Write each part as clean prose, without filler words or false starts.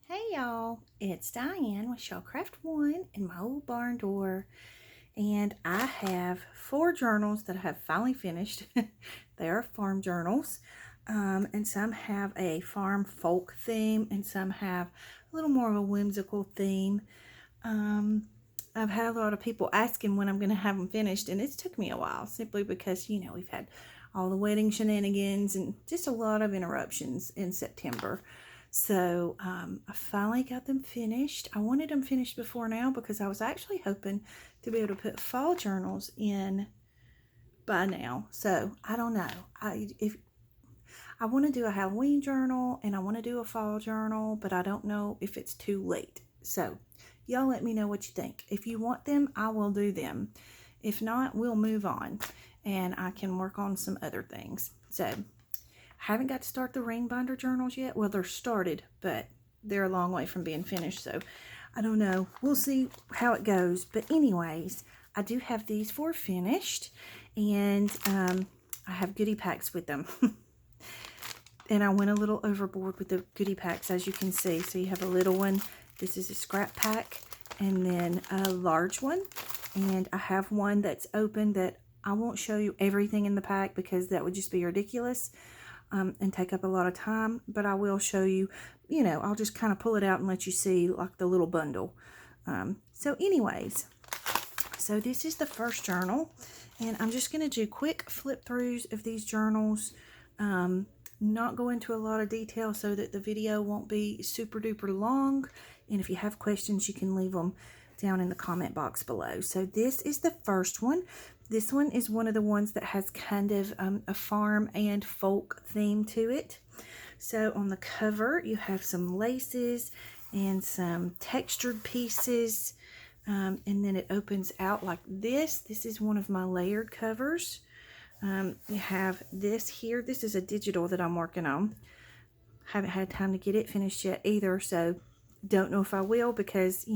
Hey y'all, it's Diane with Shellcraft One in my old barn door, and I have 4 journals that I have finally finished. They are farm journals, and some have a farm folk theme, and some have a little more of a whimsical theme. I've had a lot of people asking when I'm going to have them finished, and it's took me a while simply because, we've had all the wedding shenanigans and just a lot of interruptions in September. So I finally got them finished. I wanted them finished before now because I was actually hoping to be able to put fall journals in by now. So I don't know. If I want to do a Halloween journal and I want to do a fall journal, but I don't know if it's too late. So y'all let me know what you think. If you want them, I will do them. If not, we'll move on and I can work on some other things. So haven't got to start the ring binder journals yet. Well, they're started, but they're a long way from being finished. So I don't know. We'll see how it goes. But anyways, I do have these 4 finished, and I have goodie packs with them. And I went a little overboard with the goodie packs, as you can see. So you have a little one. This is a scrap pack, and then a large one. And I have one that's open that I won't show you everything in the pack because that would just be ridiculous. And take up a lot of time, but I will show you, I'll just kind of pull it out and let you see like the little bundle. So anyways, so this is the first journal, and I'm just going to do quick flip throughs of these journals, not go into a lot of detail so that the video won't be super duper long, and if you have questions you can leave them down in the comment box below. So this is the first one. This one is one of the ones that has kind of a farm and folk theme to it. So on the cover, you have some laces and some textured pieces. And then it opens out like this. This is one of my layered covers. You have this here. This is a digital that I'm working on. Haven't had time to get it finished yet either. So don't know if I will because,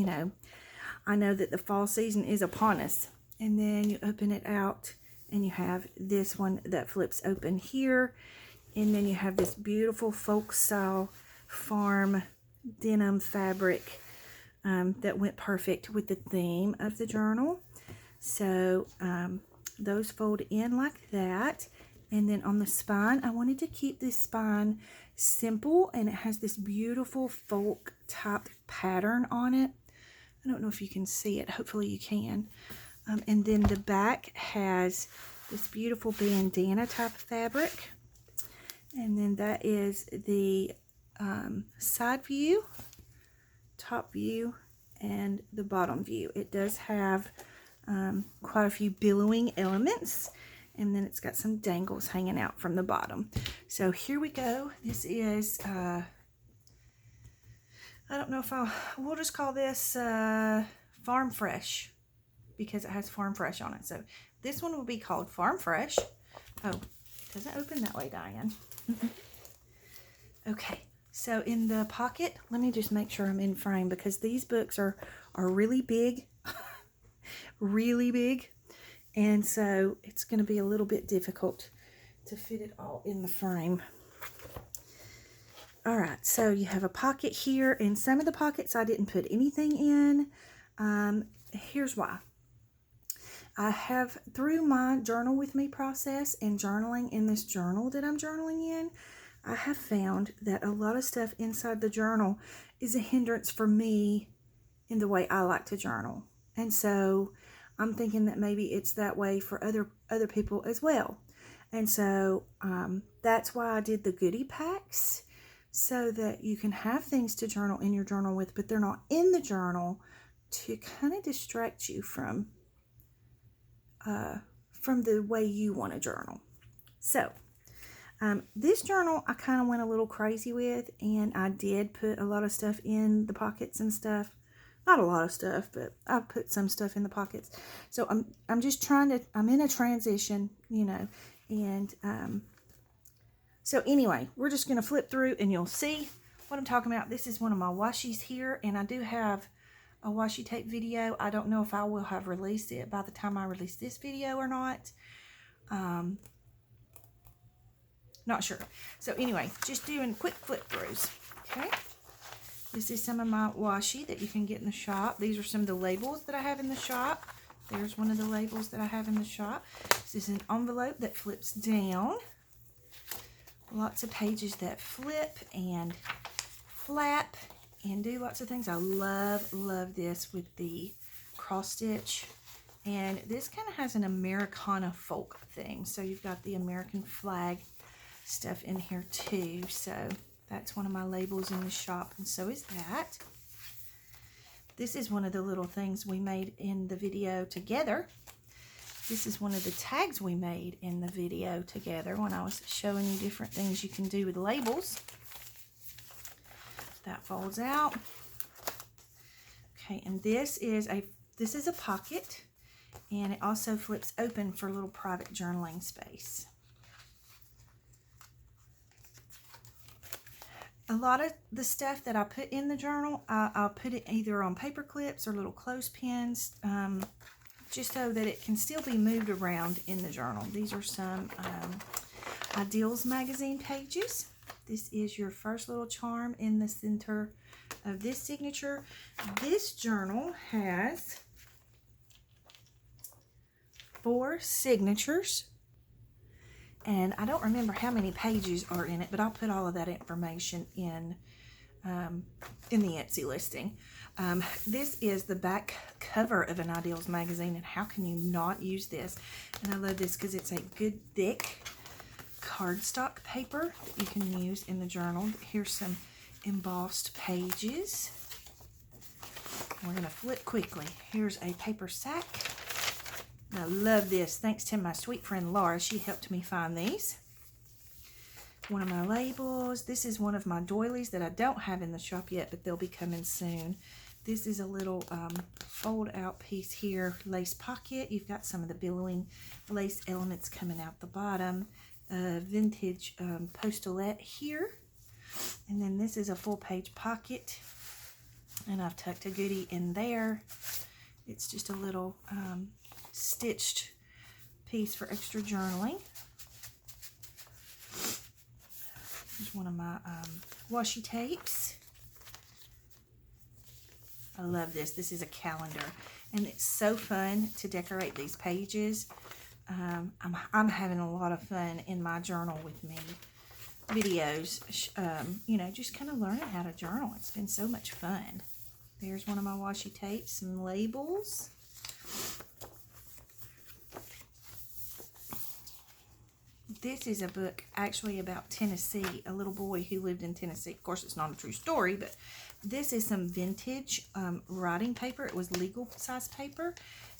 I know that the fall season is upon us. And then you open it out and you have this one that flips open here. And then you have this beautiful folk style farm denim fabric that went perfect with the theme of the journal. So those fold in like that. And then on the spine, I wanted to keep this spine simple, and it has this beautiful folk type pattern on it. I don't know if you can see it. Hopefully you can. And then the back has this beautiful bandana type of fabric. And then that is the side view, top view, and the bottom view. It does have quite a few billowing elements. And then it's got some dangles hanging out from the bottom. So here we go. This is, I don't know if we'll just call this Farm Fresh, because it has Farm Fresh on it. So this one will be called Farm Fresh. Oh, it doesn't open that way, Diane. Okay, so in the pocket, let me just make sure I'm in frame because these books are really big, really big. And so it's going to be a little bit difficult to fit it all in the frame. All right, so you have a pocket here, and some of the pockets I didn't put anything in. Here's why. I have, through my journal with me process and journaling in this journal that I'm journaling in, I have found that a lot of stuff inside the journal is a hindrance for me in the way I like to journal. And so I'm thinking that maybe it's that way for other people as well. And so that's why I did the goodie packs, so that you can have things to journal in your journal with, but they're not in the journal to kind of distract you from the way you want to journal. So this journal I kind of went a little crazy with, and I did put a lot of stuff in the pockets and stuff. Not a lot of stuff, but I put some stuff in the pockets. So I'm just trying to, I'm in a transition, and so anyway, we're just going to flip through and you'll see what I'm talking about. This is one of my washies here, and I do have a washi tape video. I don't know if I will have released it by the time I release this video or not. Not sure. So anyway, just doing quick flip throughs. Okay. This This is some of my washi that you can get in the shop. These are some of the labels that I have in the shop. There's one of the labels that I have in the shop. This is an envelope that flips down. Lots of pages that flip and flap and do lots of things. I love this with the cross stitch. And this kind of has an Americana folk thing. So you've got the American flag stuff in here too. So that's one of my labels in the shop, and so is that. This is one of the little things we made in the video together. This is one of the tags we made in the video together when I was showing you different things you can do with labels. That folds out. Okay, and this is a pocket, and it also flips open for a little private journaling space. A lot of the stuff that I put in the journal, I'll put it either on paper clips or little clothespins, just so that it can still be moved around in the journal. These are some Ideals magazine pages. This is your first little charm in the center of this signature. This journal has 4 signatures. And I don't remember how many pages are in it, but I'll put all of that information in the Etsy listing. This is the back cover of an Ideals magazine, and how can you not use this? And I love this because it's a good thick cardstock paper that you can use in the journal. Here's some embossed pages. We're going to flip quickly. Here's a paper sack. I love this. Thanks to my sweet friend Laura. She helped me find these. One of my labels. This is one of my doilies that I don't have in the shop yet, but they'll be coming soon. This is a little fold out piece here. Lace pocket. You've got some of the billowing lace elements coming out the bottom. Vintage postulette here. And then this is a full page pocket. And I've tucked a goodie in there. It's just a little stitched piece for extra journaling. Here's one of my washi tapes. I love this. This is a calendar, and it's so fun to decorate these pages. I'm having a lot of fun in my journal with me videos. You know, just kind of learning how to journal. It's been so much fun. There's one of my washi tapes, some labels. This is a book actually about Tennessee, a little boy who lived in Tennessee. Of course, it's not a true story, but this is some vintage writing paper. It was legal size paper,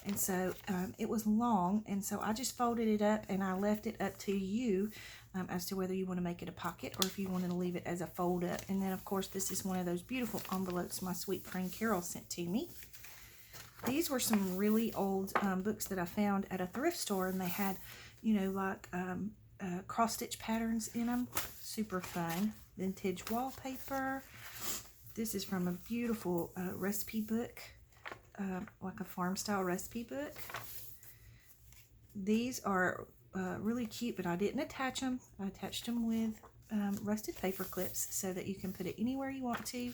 and so it was long, and so I just folded it up, and I left it up to you as to whether you want to make it a pocket or if you wanted to leave it as a fold up. And then, of course, this is one of those beautiful envelopes my sweet friend Carol sent to me. These were some really old books that I found at a thrift store, and they had, you know, like cross-stitch patterns in them. Super fun. Vintage wallpaper. This is from a beautiful recipe book, like a farm-style recipe book. These are really cute, but I didn't attach them. I attached them with rusted paper clips so that you can put it anywhere you want to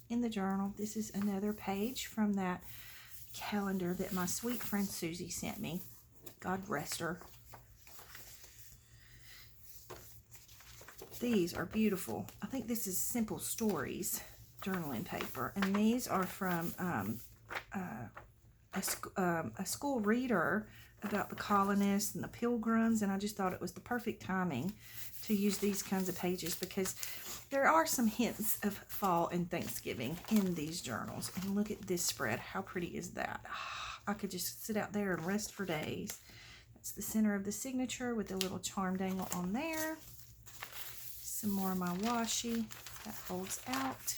in the journal. This is another page from that calendar that my sweet friend Susie sent me. God rest her. These are beautiful. I think this is Simple Stories journaling paper, and these are from a school reader about the colonists and the pilgrims, and I just thought it was the perfect timing to use these kinds of pages because there are some hints of fall and Thanksgiving in these journals. And look at this spread. How pretty is that? I could just sit out there and rest for days. That's the center of the signature with a little charm dangle on there. Some more of my washi that folds out.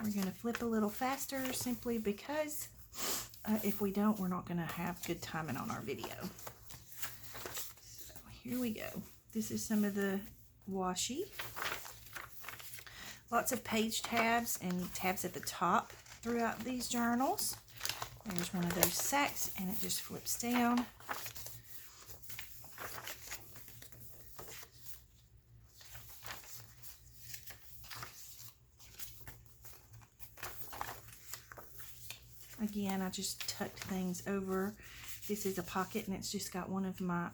We're going to flip a little faster simply because if we don't, we're not going to have good timing on our video. So here we go. This is some of the washi. Lots of page tabs and tabs at the top throughout these journals. There's one of those sacks, and it just flips down. Again, I just tucked things over. This is a pocket, and it's just got one of my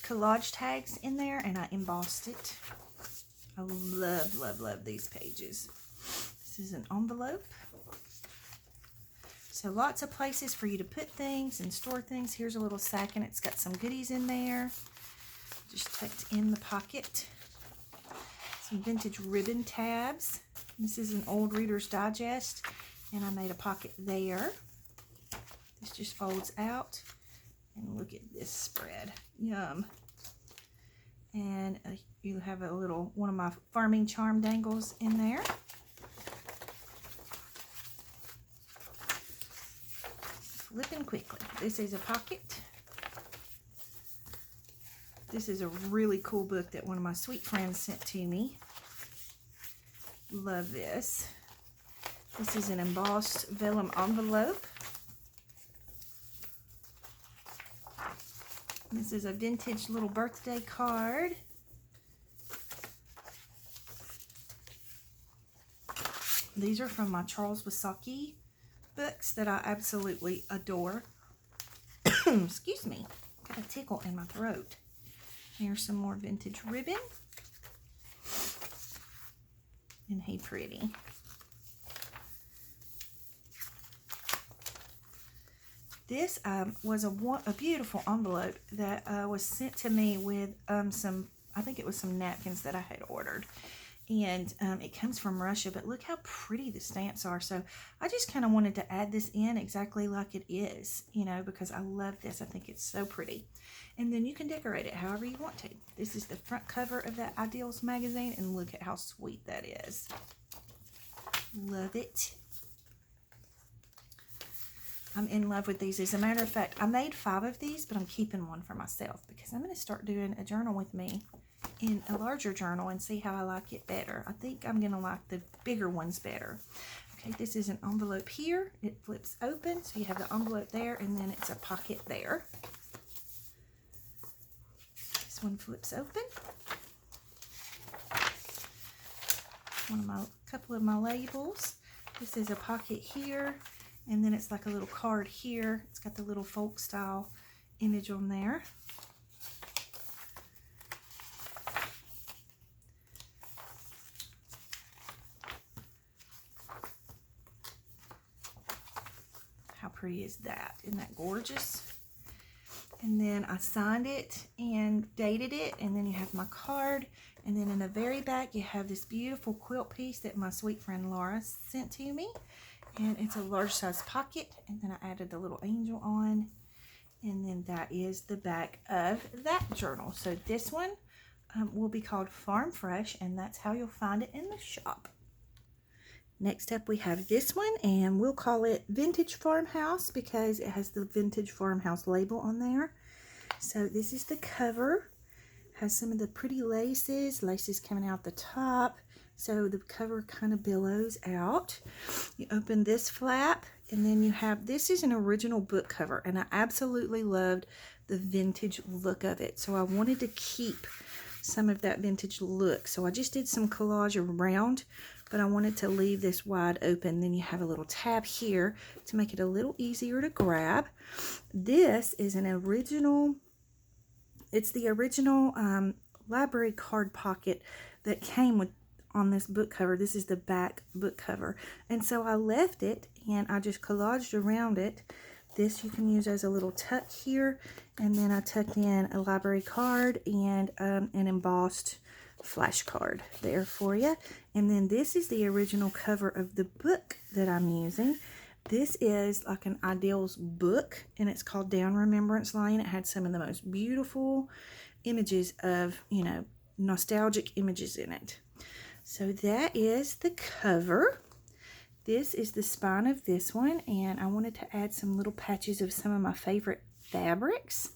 collage tags in there, and I embossed it. I love, love, love these pages. This is an envelope. So lots of places for you to put things and store things. Here's a little sack, and it's got some goodies in there. Just tucked in the pocket. Some vintage ribbon tabs. This is an old Reader's Digest, and I made a pocket there. This just folds out, and look at this spread. Yum. And you have a little, one of my farming charm dangles in there. Flipping quickly. This is a pocket. This is a really cool book that one of my sweet friends sent to me. Love this. This is an embossed vellum envelope. This is a vintage little birthday card. These are from my Charles Wasaki books that I absolutely adore. Excuse me, got a tickle in my throat. Here's some more vintage ribbon. Isn't he pretty? This was a beautiful envelope that was sent to me with some, I think it was some napkins that I had ordered. And it comes from Russia, but look how pretty the stamps are. So I just kind of wanted to add this in exactly like it is, you know, because I love this. I think it's so pretty. And then you can decorate it however you want to. This is the front cover of that Ideals magazine, and look at how sweet that is. Love it. I'm in love with these. As a matter of fact, I made 5 of these, but I'm keeping one for myself because I'm going to start doing a journal with me in a larger journal and see how I like it better. I think I'm going to like the bigger ones better. Okay, this is an envelope here. It flips open, so you have the envelope there, and then it's a pocket there. This one flips open. Couple of my labels. This is a pocket here, and then it's like a little card here. It's got the little folk style image on there. How pretty is that? Isn't that gorgeous? And then I signed it and dated it, and then you have my card, and then in the very back you have this beautiful quilt piece that my sweet friend Laura sent to me, and it's a large size pocket, and then I added the little angel on, and then that is the back of that journal. So this one will be called Farm Fresh, and that's how you'll find it in the shop. Next up we have this one, and we'll call it Vintage Farmhouse because it has the Vintage Farmhouse label on there. So this is the cover. Has some of the pretty laces coming out the top. So the cover kind of billows out. You open this flap, and then you have, this is an original book cover, and I absolutely loved the vintage look of it. So I wanted to keep some of that vintage look. So I just did some collage around, but I wanted to leave this wide open. Then you have a little tab here to make it a little easier to grab. This is an original, it's the original library card pocket that came with on this book cover. This is the back book cover. And so I left it and I just collaged around it. This you can use as a little tuck here, and then I tucked in a library card and an embossed flash card there for you. And then this is the original cover of the book that I'm using. This is like an Ideals book, and it's called Down Remembrance Lane. It had some of the most beautiful images of, you know, nostalgic images in it. So that is the cover. This is the spine of this one, and I wanted to add some little patches of some of my favorite fabrics.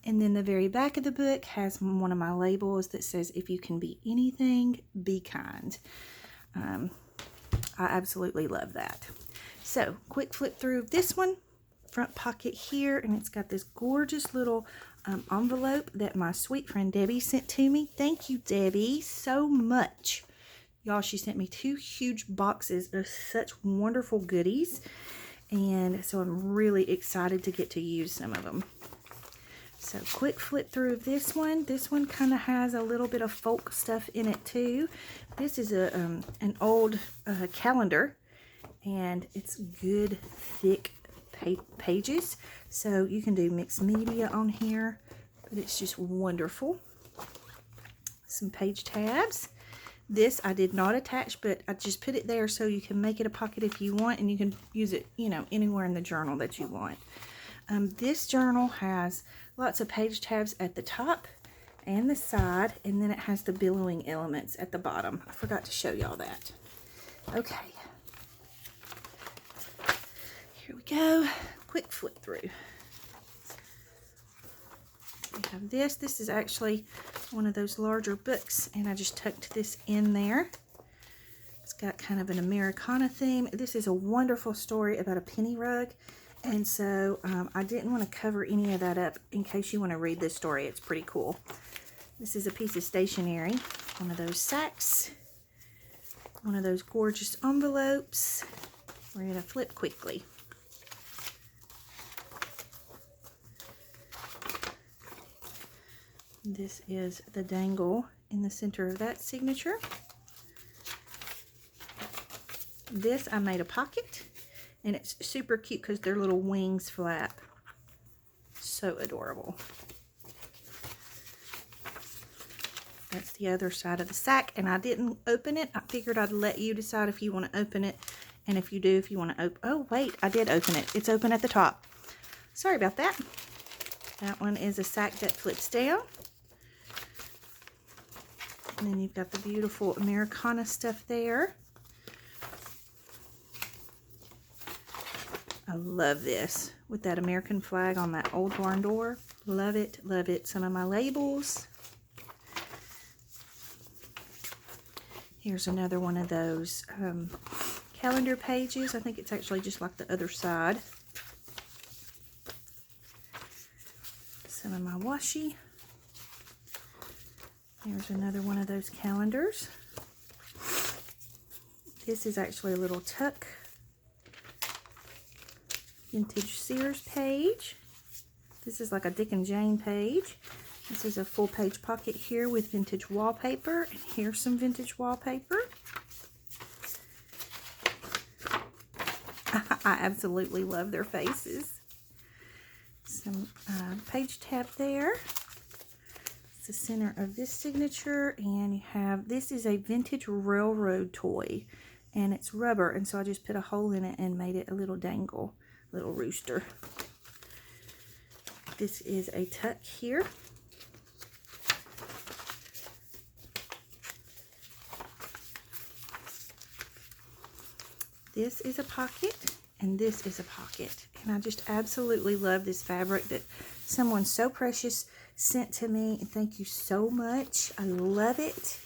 And then the very back of the book has one of my labels that says, if you can be anything, be kind. I absolutely love that. So, quick flip through of this one. Front pocket here, and it's got this gorgeous little envelope that my sweet friend Debbie sent to me. Thank you, Debbie, so much. Y'all, she sent me 2 huge boxes of such wonderful goodies. And so I'm really excited to get to use some of them. So quick flip through of this one. This one kind of has a little bit of folk stuff in it too. This is an old calendar, and it's good thick pages. So you can do mixed media on here, but it's just wonderful. Some page tabs. This I did not attach, but I just put it there so you can make it a pocket if you want, and you can use it, you know, anywhere in the journal that you want. This journal has lots of page tabs at the top and the side, and then it has the billowing elements at the bottom. I forgot to show y'all that. Okay. Here we go. Quick flip through. We have this. This is actually one of those larger books, and I just tucked this in there. It's got kind of an Americana theme. This is a wonderful story about a penny rug, and so I didn't want to cover any of that up in case you want to read this story. It's pretty cool. This is a piece of stationery, one of those sacks, one of those gorgeous envelopes. We're going to flip quickly. This is the dangle in the center of that signature. This I made a pocket, and it's super cute because their little wings flap. So adorable. That's the other side of the sack, and I didn't open it. I figured I'd let you decide if you want to open it, and if you do, if you want to open. Oh wait, I did open it. It's open at the top. Sorry about that. That one is a sack that flips down. And then you've got the beautiful Americana stuff there. I love this with that American flag on that old barn door. Love it, love it. Some of my labels. Here's another one of those calendar pages. I think it's actually just like the other side. Some of my washi. Here's another one of those calendars. This is actually a little tuck vintage Sears page. This is like a Dick and Jane page. This is a full page pocket here with vintage wallpaper. And here's some vintage wallpaper. I absolutely love their faces. Some page tab there. The center of this signature, and you have, this is a vintage railroad toy, and it's rubber, and so I just put a hole in it and made it a little dangle, little rooster. This is a tuck here. This is a pocket, and this is a pocket, and I just absolutely love this fabric that someone so precious sent to me, and thank you so much. I love it.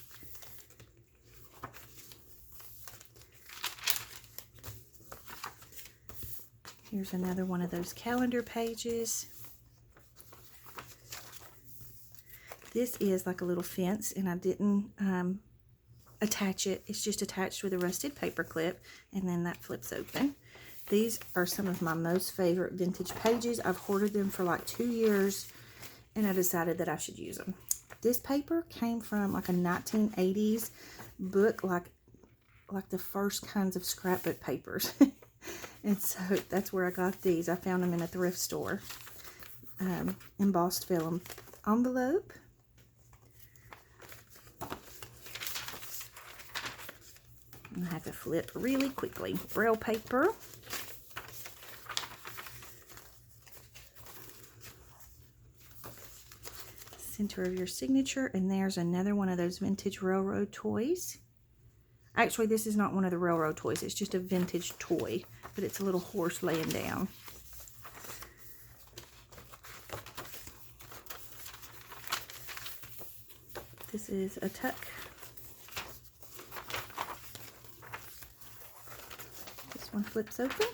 Here's another one of those calendar pages. This is like a little fence, and I didn't attach it. It's just attached with a rusted paper clip, and then that flips open. These are some of my most favorite vintage pages. I've hoarded them for like 2 years, and I decided that I should use them. This paper came from like a 1980s book, like the first kinds of scrapbook papers. And so that's where I got these. I found them in a thrift store. Embossed vellum envelope. I have to flip really quickly. Braille paper. Center of your signature, and there's another one of those vintage railroad toys. Actually, this is not one of the railroad toys. It's just a vintage toy, but it's a little horse laying down. This is a tuck. This one flips open.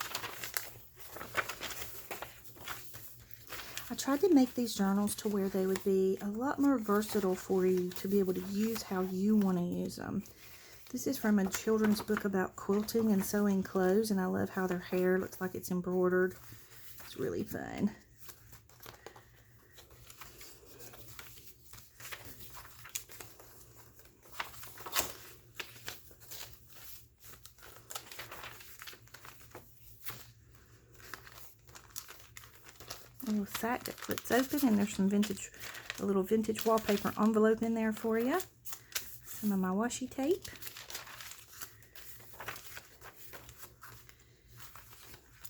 I tried to make these journals to where they would be a lot more versatile for you to be able to use how you want to use them. This is from a children's book about quilting and sewing clothes, and I love how their hair looks like it's embroidered. It's really fun. A little sack that flips open, and there's a little vintage wallpaper envelope in there for you. Some of my washi tape.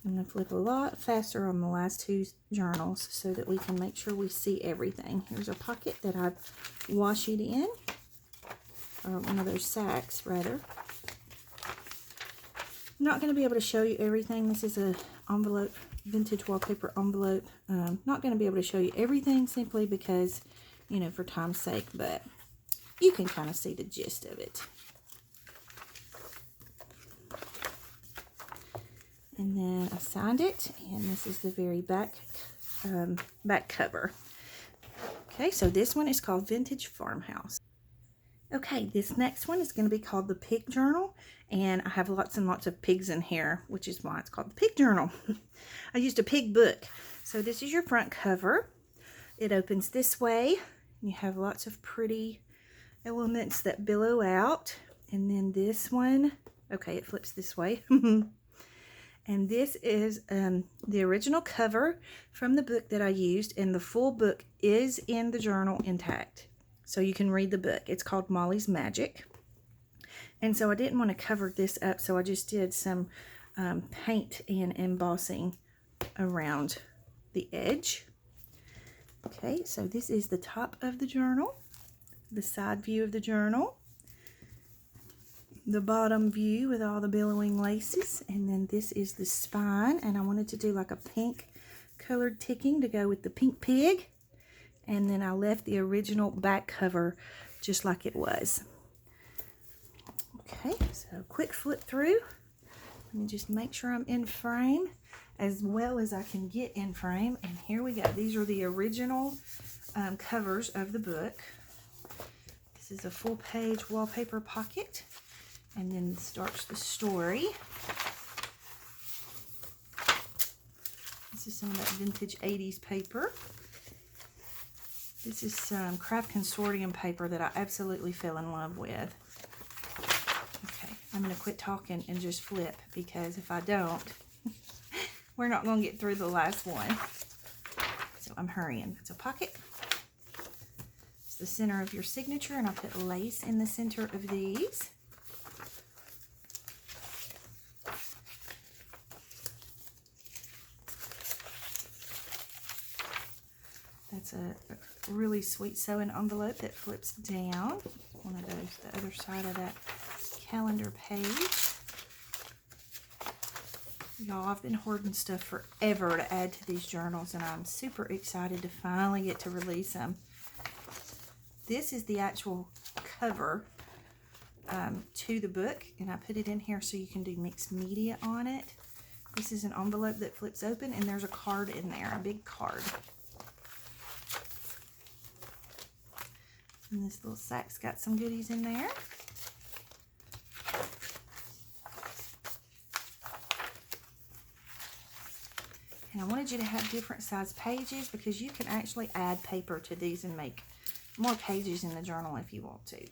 I'm going to flip a lot faster on the last two journals so that we can make sure we see everything. Here's a pocket that I've washied in, or one of those sacks rather. I'm not going to be able to show you everything. This is a envelope, vintage wallpaper envelope. Not going to be able to show you everything simply because, you know, for time's sake, but you can kind of see the gist of it. And then I signed it, and this is the very back cover. Okay, so this one is called Vintage Farmhouse. Okay, this next one is going to be called the Pig Journal, and I have lots and lots of pigs in here, which is why it's called the Pig Journal. I used a pig book. So this is your front cover. It opens this way. You have lots of pretty elements that billow out, and then this one, okay, it flips this way. And this is the original cover from the book that I used, and the full book is in the journal intact. So you can read the book. It's called Molly's Magic. And so I didn't want to cover this up, so I just did some paint and embossing around the edge. Okay, so this is the top of the journal, the side view of the journal, the bottom view with all the billowing laces, and then this is the spine, and I wanted to do like a pink colored ticking to go with the pink pig, and then I left the original back cover just like it was. Okay, so quick flip through. Let me just make sure I'm in frame as well as I can get in frame, and here we go. These are the original covers of the book. This is a full page wallpaper pocket. And then starts the story. This is some of that vintage 80s paper. This is some Craft Consortium paper that I absolutely fell in love with. Okay, I'm going to quit talking and just flip, because if I don't, we're not going to get through the last one. So I'm hurrying. It's a pocket. It's the center of your signature, and I put lace in the center of these. That's a really sweet sewing envelope that flips down. One of those, the other side of that calendar page. Y'all, I've been hoarding stuff forever to add to these journals, and I'm super excited to finally get to release them. This is the actual cover to the book, and I put it in here so you can do mixed media on it. This is an envelope that flips open, and there's a card in there, a big card. And this little sack's got some goodies in there. And I wanted you to have different size pages, because you can actually add paper to these and make more pages in the journal if you want to.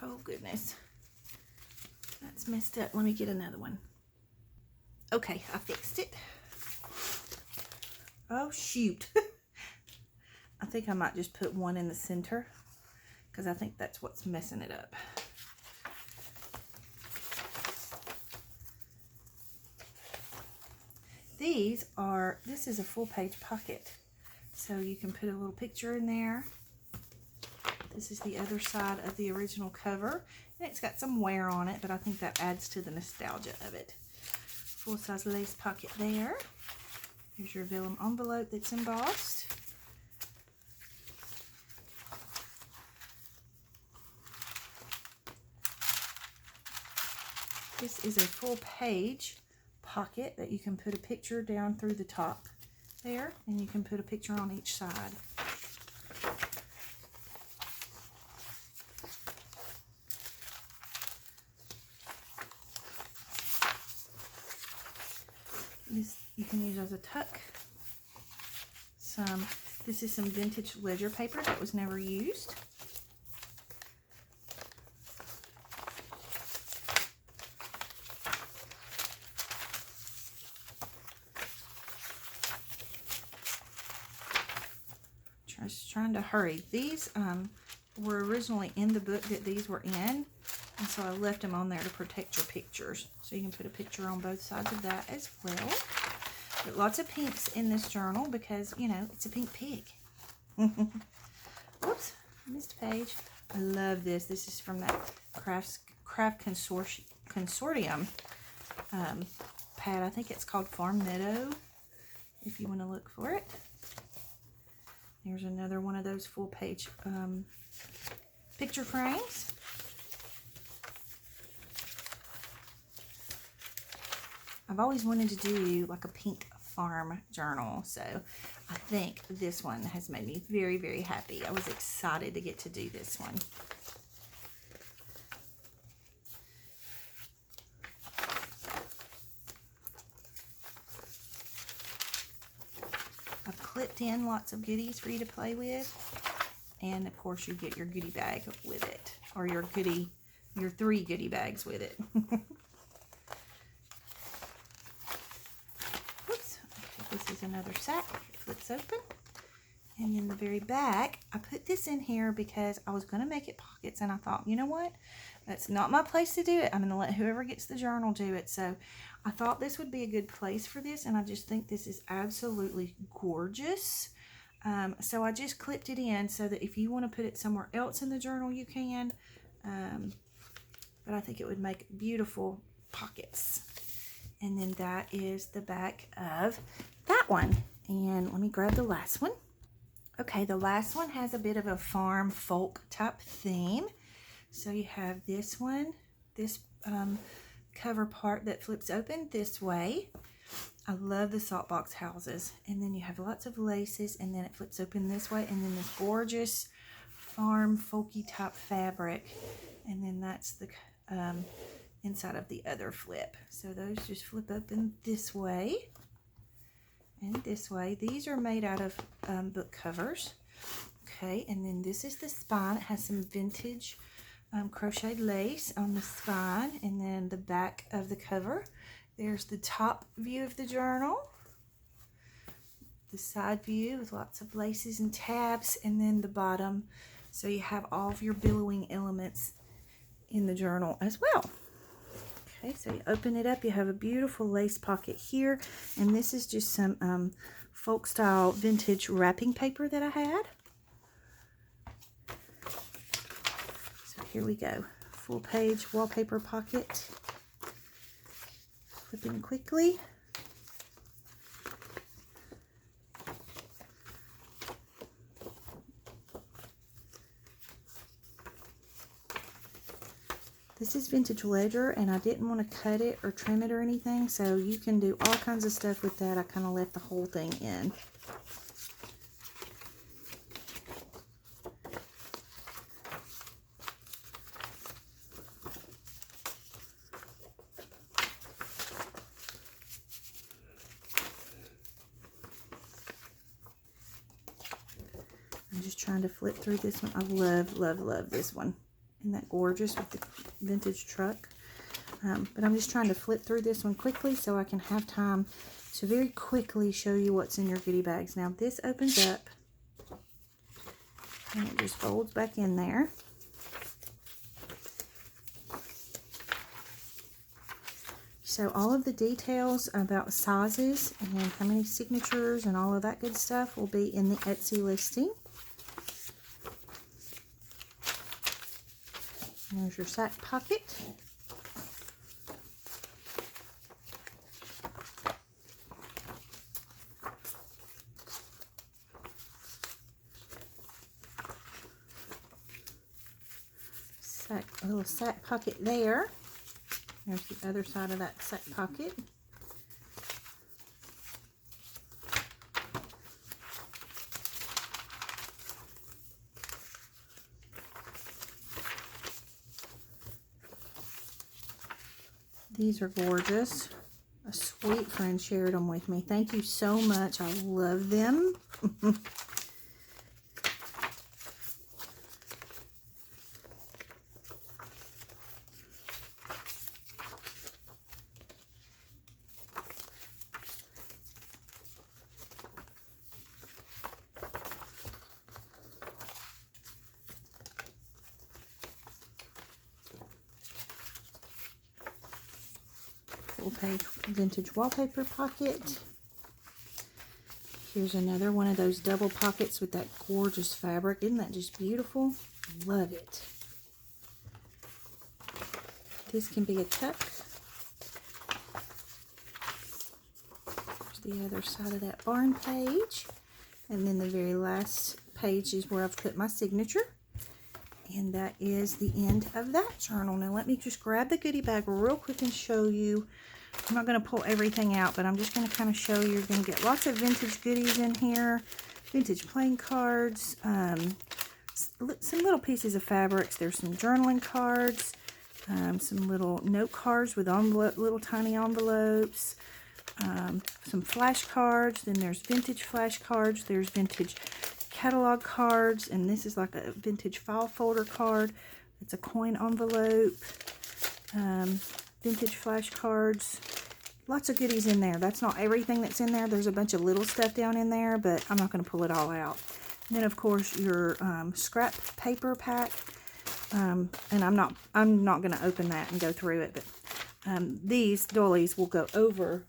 Oh goodness, that's messed up. Let me get another one. Okay, I fixed it. Oh shoot. I think I might just put one in the center, because I think that's what's messing it up. This is a full page pocket. So you can put a little picture in there. This is the other side of the original cover. And it's got some wear on it, but I think that adds to the nostalgia of it. Full-size lace pocket there. Here's your vellum envelope that's embossed. This is a full page pocket that you can put a picture down through the top there, and you can put a picture on each side. This you can use as a tuck. This is some vintage ledger paper that was never used. Just trying to hurry. These were originally in the book that these were in, and so I left them on there to protect your pictures. So you can put a picture on both sides of that as well. But lots of pinks in this journal because, you know, it's a pink pig. Oops, I missed a page. I love this. This is from that Craft Consortium pad. I think it's called Farm Meadow, if you want to look for it. Here's another one of those full page picture frames. I've always wanted to do like a pink farm journal, so I think this one has made me very, very happy. I was excited to get to do this one. I've clipped in lots of goodies for you to play with, and of course you get your goodie bag with it, or your 3 goodie bags with it. This is another sack. It flips open. And in the very back, I put this in here because I was going to make it pockets. And I thought, you know what? That's not my place to do it. I'm going to let whoever gets the journal do it. So I thought this would be a good place for this. And I just think this is absolutely gorgeous. So I just clipped it in so that if you want to put it somewhere else in the journal, you can. But I think it would make beautiful pockets. And then that is the back of that one. And let me grab the last one. Okay, the last one has a bit of a farm folk type theme. So you have this one, this cover part that flips open this way. I love the salt box houses. And then you have lots of laces, and then it flips open this way, and then this gorgeous farm folky type fabric. And then that's the inside of the other flip. So those just flip open this way and this way. These are made out of book covers. Okay, and then this is the spine. It has some vintage crocheted lace on the spine, and then the back of the cover. There's the top view of the journal, the side view with lots of laces and tabs, and then the bottom. So you have all of your billowing elements in the journal as well. Okay, so you open it up, you have a beautiful lace pocket here, and this is just some folk style vintage wrapping paper that I had. So here we go, full page wallpaper pocket, flipping quickly. This is vintage ledger, and I didn't want to cut it or trim it or anything, so you can do all kinds of stuff with that. I kind of left the whole thing in. I'm just trying to flip through this one. I love, love, love this one. Isn't that gorgeous with the vintage truck? But I'm just trying to flip through this one quickly so I can have time to very quickly show you what's in your goodie bags. Now this opens up and it just folds back in there. So all of the details about sizes and how many signatures and all of that good stuff will be in the Etsy listing. There's your sack pocket. A little sack pocket there. There's the other side of that sack pocket. These are gorgeous. A sweet friend shared them with me. Thank you so much. I love them. Full-page vintage wallpaper pocket. Here's another one of those double pockets with that gorgeous fabric. Isn't that just beautiful? Love it. This can be a tuck. There's the other side of that barn page. And then the very last page is where I've put my signature. And that is the end of that journal. Now let me just grab the goodie bag real quick and show you. I'm not going to pull everything out, but I'm just going to kind of show you. You're going to get lots of vintage goodies in here. Vintage playing cards. Some little pieces of fabrics. There's some journaling cards. Some little note cards with little tiny envelopes. Some flash cards. Then there's vintage flash cards. There's vintage catalog cards, and this is like a vintage file folder card. It's a coin envelope. Vintage flash cards. Lots of goodies in there. That's not everything that's in there. There's a bunch of little stuff down in there, but I'm not going to pull it all out. And then of course your scrap paper pack. And I'm not going to open that and go through it, but these doilies will go over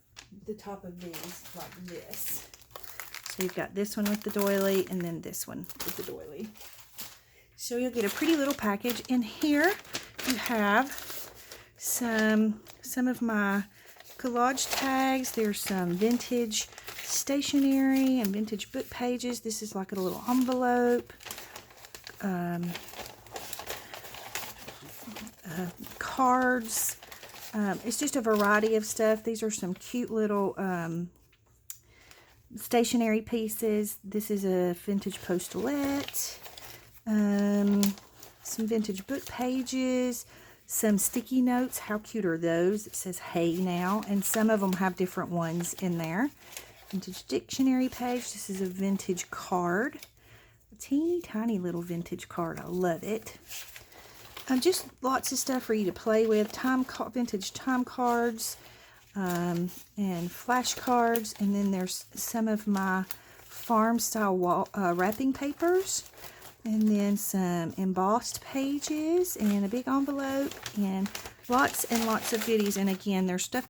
the top of these like this. So you've got this one with the doily, and then this one with the doily. So you'll get a pretty little package. In here you have some of my collage tags. There's some vintage stationery and vintage book pages. This is like a little envelope. Cards. It's just a variety of stuff. These are some cute little stationery pieces. This is a vintage postulette. Some vintage book pages. Some sticky notes. How cute are those? It says hey now, and some of them have different ones in there. Vintage dictionary page. This is a vintage card. A teeny tiny little vintage card. I love it. Just lots of stuff for you to play with. Vintage time cards and flash cards. And then there's some of my farm style wrapping papers. And then some embossed pages and a big envelope and lots of goodies. And again, there's stuff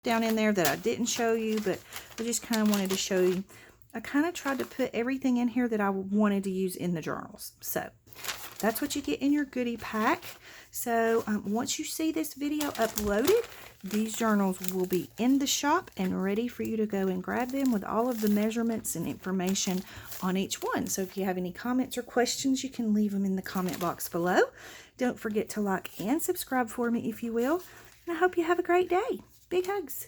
down in there that I didn't show you, but I just kind of wanted to show you. I kind of tried to put everything in here that I wanted to use in the journals. So that's what you get in your goodie pack. So once you see this video uploaded, these journals will be in the shop and ready for you to go and grab them with all of the measurements and information on each one. So if you have any comments or questions, you can leave them in the comment box below. Don't forget to like and subscribe for me if you will. And I hope you have a great day. Big hugs.